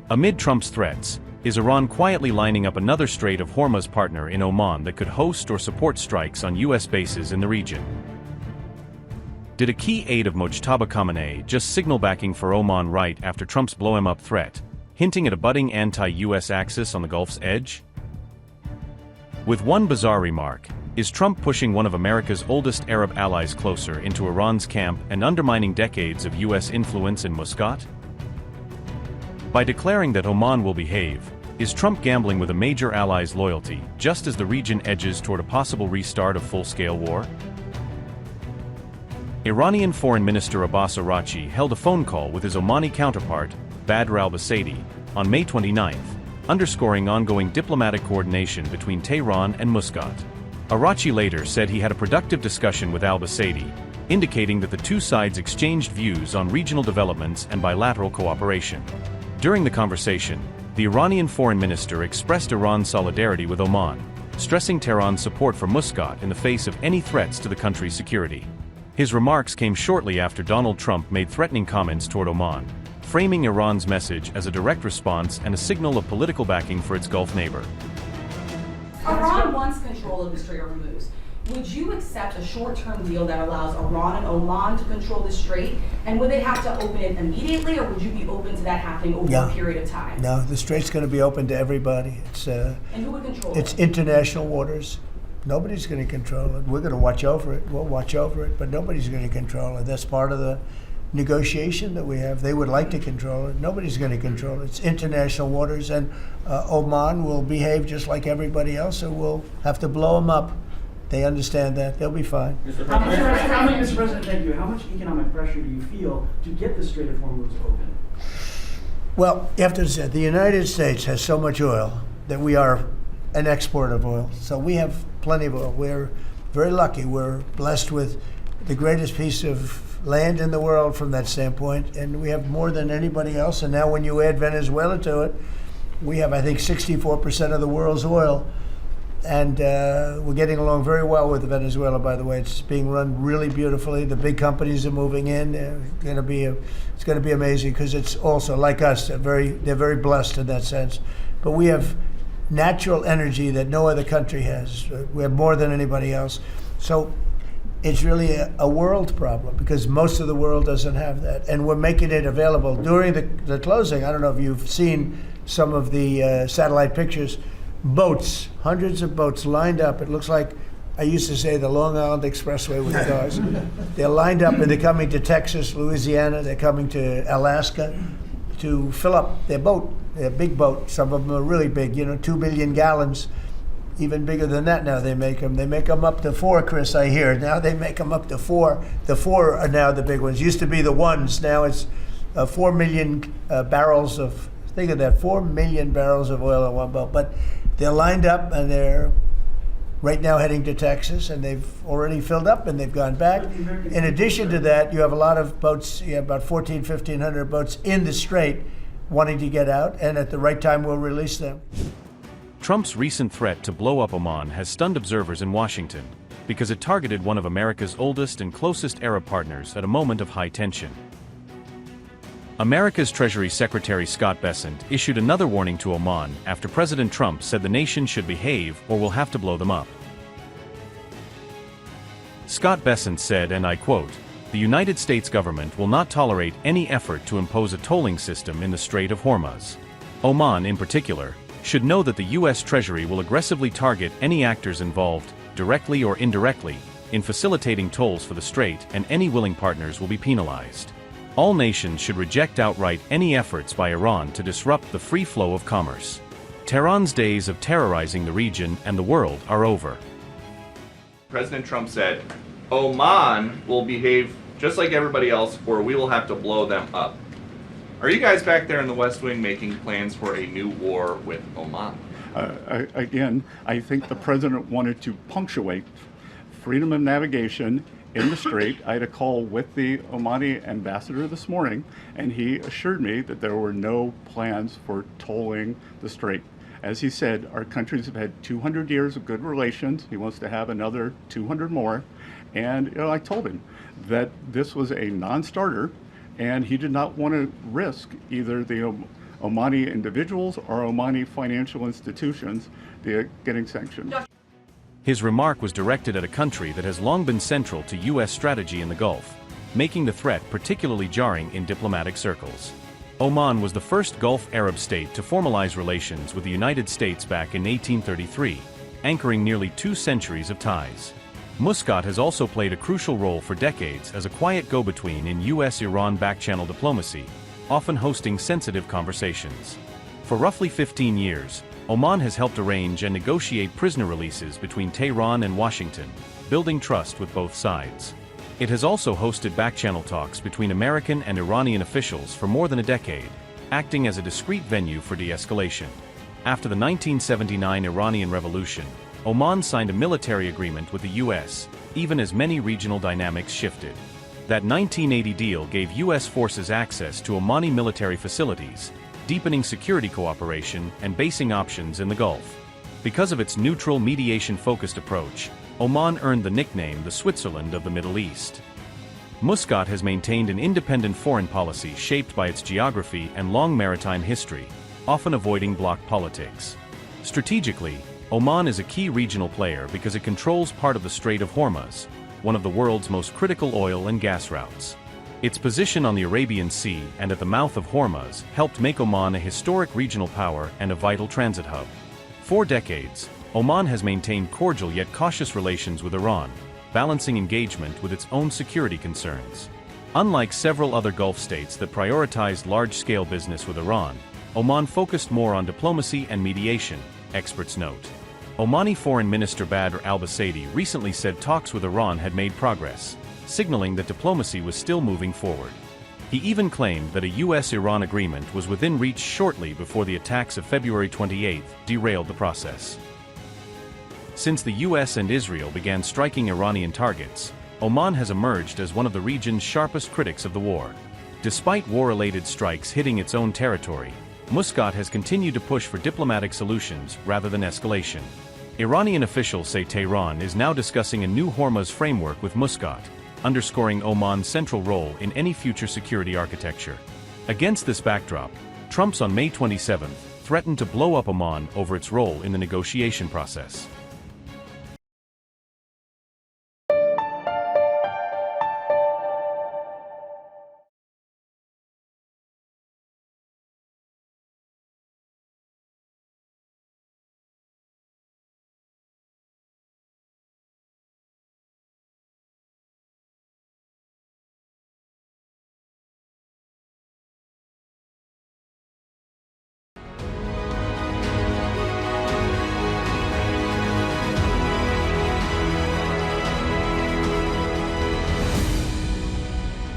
Amid Trump's threats, is Iran quietly lining up another Strait of Hormuz partner in Oman that could host or support strikes on U.S. bases in the region? Did a key aide of Mojtaba Khamenei just signal backing for Oman right after Trump's blow-him-up threat, hinting at a budding anti-U.S. axis on the Gulf's edge? With one bizarre remark, is Trump pushing one of America's oldest Arab allies closer into Iran's camp and undermining decades of U.S. influence in Muscat? By declaring that Oman will behave, is Trump gambling with a major ally's loyalty, just as the region edges toward a possible restart of full-scale war? Iranian Foreign Minister Abbas Araghchi held a phone call with his Omani counterpart, Badr Albusaidi, on May 29, underscoring ongoing diplomatic coordination between Tehran and Muscat. Araghchi later said he had a productive discussion with Albusaidi, indicating that the two sides exchanged views on regional developments and bilateral cooperation. During the conversation, the Iranian foreign minister expressed Iran's solidarity with Oman, stressing Tehran's support for Muscat in the face of any threats to the country's security. His remarks came shortly after Donald Trump made threatening comments toward Oman, framing Iran's message as a direct response and a signal of political backing for its Gulf neighbor. Iran wants control of the Strait of Hormuz. Would you accept a short-term deal that allows Iran and Oman to control the Strait? And would they have to open it immediately, or would you be open to that happening over a period of time? No, the Strait's going to be open to everybody. And who would control it? It's international waters. Nobody's going to control it. We're going to watch over it. We'll watch over it, but nobody's going to control it. That's part of the negotiation that we have. They would like to control it. Nobody's going to control it. It's international waters, and Oman will behave just like everybody else, so we'll have to blow them up. They understand that. They'll be fine. Mr. President, thank you. How much economic pressure do you feel to get the Strait of Hormuz open? Well, you have to understand, the United States has so much oil that we are an exporter of oil. So we have plenty of oil. We're very lucky. We're blessed with the greatest piece of land in the world from that standpoint, and we have more than anybody else. And now when you add Venezuela to it, we have, I think, 64% of the world's oil. And we're getting along very well with Venezuela, by the way. It's being run really beautifully. The big companies are moving in. It's going to be amazing, because it's also, like us, they're very blessed in that sense. But we have natural energy that no other country has. We have more than anybody else. So it's really a world problem, because most of the world doesn't have that. And we're making it available. During the closing, I don't know if you've seen some of the satellite pictures, boats, hundreds of boats lined up. It looks like, I used to say, the Long Island Expressway with cars. They're lined up, and they're coming to Texas, Louisiana, they're coming to Alaska to fill up their boat. They're big boat. Some of them are really big, 2 billion gallons. Even bigger than that now they make them. They make them up to 4, Chris, I hear. Now they make them up to 4. The 4 are now the big ones. Used to be the ones. Now it's 4 million barrels of, think of that, 4 million barrels of oil in one boat. But they're lined up, and they're right now heading to Texas, and they've already filled up, and they've gone back. In addition to that, you have a lot of boats. You have about 1,500 boats in the Strait wanting to get out, and at the right time we'll release them. Trump's recent threat to blow up Oman has stunned observers in Washington, because it targeted one of America's oldest and closest Arab partners at a moment of high tension. America's Treasury Secretary Scott Bessent issued another warning to Oman after President Trump said the nation should behave or we'll have to blow them up. Scott Bessent said, and I quote, "The United States government will not tolerate any effort to impose a tolling system in the Strait of Hormuz. Oman, in particular, should know that the U.S. Treasury will aggressively target any actors involved, directly or indirectly, in facilitating tolls for the Strait, and any willing partners will be penalized. All nations should reject outright any efforts by Iran to disrupt the free flow of commerce. Tehran's days of terrorizing the region and the world are over." President Trump said, Oman will behave just like everybody else, or we will have to blow them up. Are you guys back there in the West Wing making plans for a new war with Oman? Again, I think the president wanted to punctuate freedom of navigation in the Strait. I had a call with the Omani ambassador this morning, and he assured me that there were no plans for tolling the Strait. As he said, our countries have had 200 years of good relations. He wants to have another 200 more. And I told him that this was a non-starter, and he did not want to risk either the Omani individuals or Omani financial institutions that are getting sanctioned. His remark was directed at a country that has long been central to U.S. strategy in the Gulf, making the threat particularly jarring in diplomatic circles. Oman was the first Gulf Arab state to formalize relations with the United States back in 1833, anchoring nearly 2 centuries of ties. Muscat has also played a crucial role for decades as a quiet go-between in U.S. Iran back-channel diplomacy, often hosting sensitive conversations. For roughly 15 years, Oman has helped arrange and negotiate prisoner releases between Tehran and Washington, building trust with both sides. It has also hosted back-channel talks between American and Iranian officials for more than a decade, acting as a discreet venue for de-escalation. After the 1979 Iranian Revolution, Oman signed a military agreement with the U.S., even as many regional dynamics shifted. That 1980 deal gave U.S. forces access to Omani military facilities, deepening security cooperation and basing options in the Gulf. Because of its neutral mediation-focused approach, Oman earned the nickname the Switzerland of the Middle East. Muscat has maintained an independent foreign policy shaped by its geography and long maritime history, often avoiding bloc politics. Strategically, Oman is a key regional player because it controls part of the Strait of Hormuz, one of the world's most critical oil and gas routes. Its position on the Arabian Sea and at the mouth of Hormuz helped make Oman a historic regional power and a vital transit hub. For decades, Oman has maintained cordial yet cautious relations with Iran, balancing engagement with its own security concerns. Unlike several other Gulf states that prioritized large-scale business with Iran, Oman focused more on diplomacy and mediation, experts note. Omani Foreign Minister Badr Albusaidi recently said talks with Iran had made progress, signaling that diplomacy was still moving forward. He even claimed that a U.S.-Iran agreement was within reach shortly before the attacks of February 28 derailed the process. Since the U.S. and Israel began striking Iranian targets, Oman has emerged as one of the region's sharpest critics of the war. Despite war-related strikes hitting its own territory, Muscat has continued to push for diplomatic solutions rather than escalation. Iranian officials say Tehran is now discussing a new Hormuz framework with Muscat, underscoring Oman's central role in any future security architecture. Against this backdrop, Trump's on May 27 threatened to blow up Oman over its role in the negotiation process.